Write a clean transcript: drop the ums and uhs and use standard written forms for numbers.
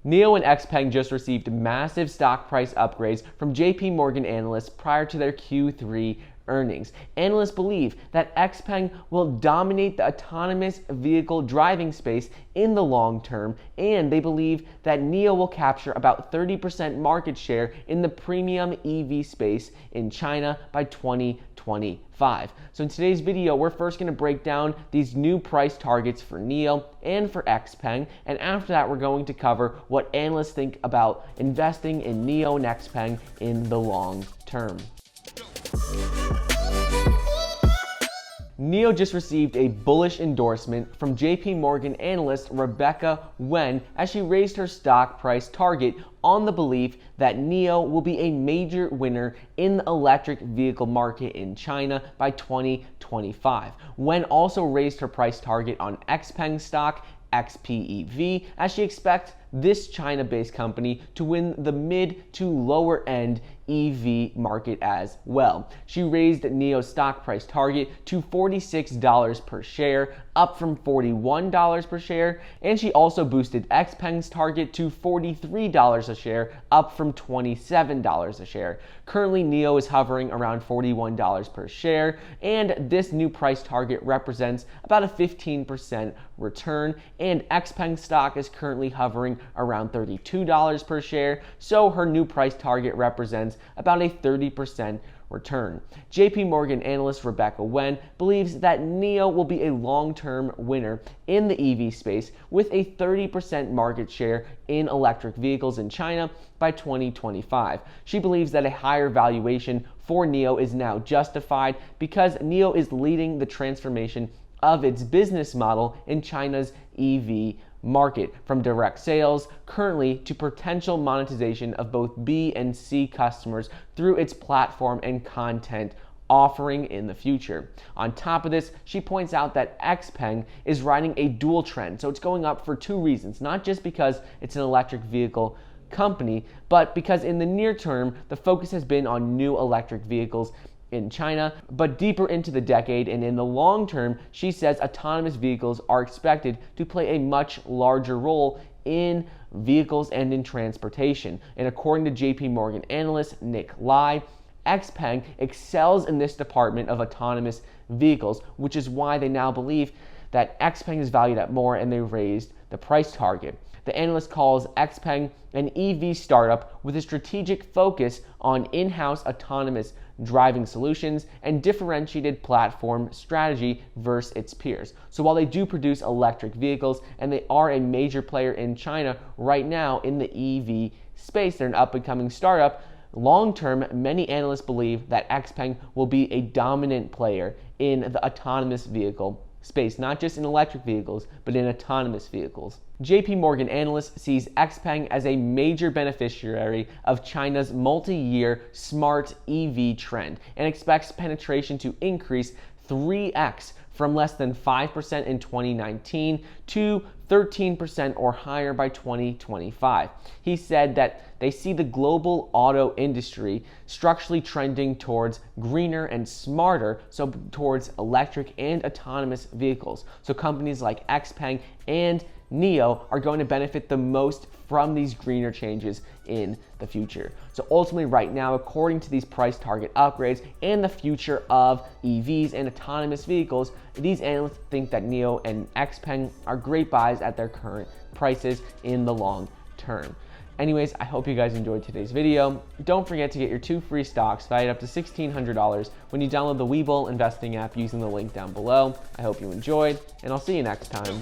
Nio and Xpeng just received massive stock price upgrades from JP Morgan analysts prior to their Q3 earnings. Analysts believe that Xpeng will dominate the autonomous vehicle driving space in the long term, and they believe that Nio will capture about 30% market share in the premium EV space in China by 2025. So in today's video, we're first going to break down these new price targets for Nio and for Xpeng, and after that we're going to cover what analysts think about investing in Nio and Xpeng in the long term. Nio just received a bullish endorsement from JP Morgan analyst Rebecca Wen as she raised her stock price target on the belief that Nio will be a major winner in the electric vehicle market in China by 2025. Wen also raised her price target on Xpeng stock, Xpev, as she expects this China-based company to win the mid to lower end EV market as well. She raised Nio's stock price target to $46 per share, up from $41 per share, and she also boosted Xpeng's target to $43 a share, up from $27 a share. Currently, Nio is hovering around $41 per share, and this new price target represents about a 15% return, and Xpeng stock is currently hovering around $32 per share, so her new price target represents about a 30% return. JP Morgan analyst Rebecca Wen believes that Nio will be a long-term winner in the EV space with a 30% market share in electric vehicles in China by 2025. She believes that a higher valuation for Nio is now justified because Nio is leading the transformation of its business model in China's EV market, from direct sales currently to potential monetization of both B and C customers through its platform and content offering in the future. On top of this, she points out that Xpeng is riding a dual trend, so it's going up for two reasons, not just because it's an electric vehicle company, but because in the near term, the focus has been on new electric vehicles in China, but deeper into the decade and in the long term, she says autonomous vehicles are expected to play a much larger role in vehicles and in transportation. And according to JP Morgan analyst Nick Lai, Xpeng excels in this department of autonomous vehicles, which is why they now believe that Xpeng is valued at more, and they raised the price target. The analyst calls Xpeng an EV startup with a strategic focus on in-house autonomous driving solutions and differentiated platform strategy versus its peers. So while they do produce electric vehicles and they are a major player in China right now in the EV space, they're an up-and-coming startup. Long-term, many analysts believe that Xpeng will be a dominant player in the autonomous vehicle space, not just in electric vehicles, but in autonomous vehicles. JP Morgan analyst sees Xpeng as a major beneficiary of China's multi-year smart EV trend and expects penetration to increase 3x from less than 5% in 2019 to 13% or higher by 2025. He said that they see the global auto industry structurally trending towards greener and smarter, so towards electric and autonomous vehicles. So companies like Xpeng and Nio are going to benefit the most from these greener changes in the future. So ultimately right now, according to these price target upgrades and the future of EVs and autonomous vehicles, these analysts think that Nio and Xpeng are great buys at their current prices in the long term. Anyways, I hope you guys enjoyed today's video. Don't forget to get your 2 free stocks valued up to $1,600 when you download the Webull investing app using the link down below. I hope you enjoyed, and I'll see you next time.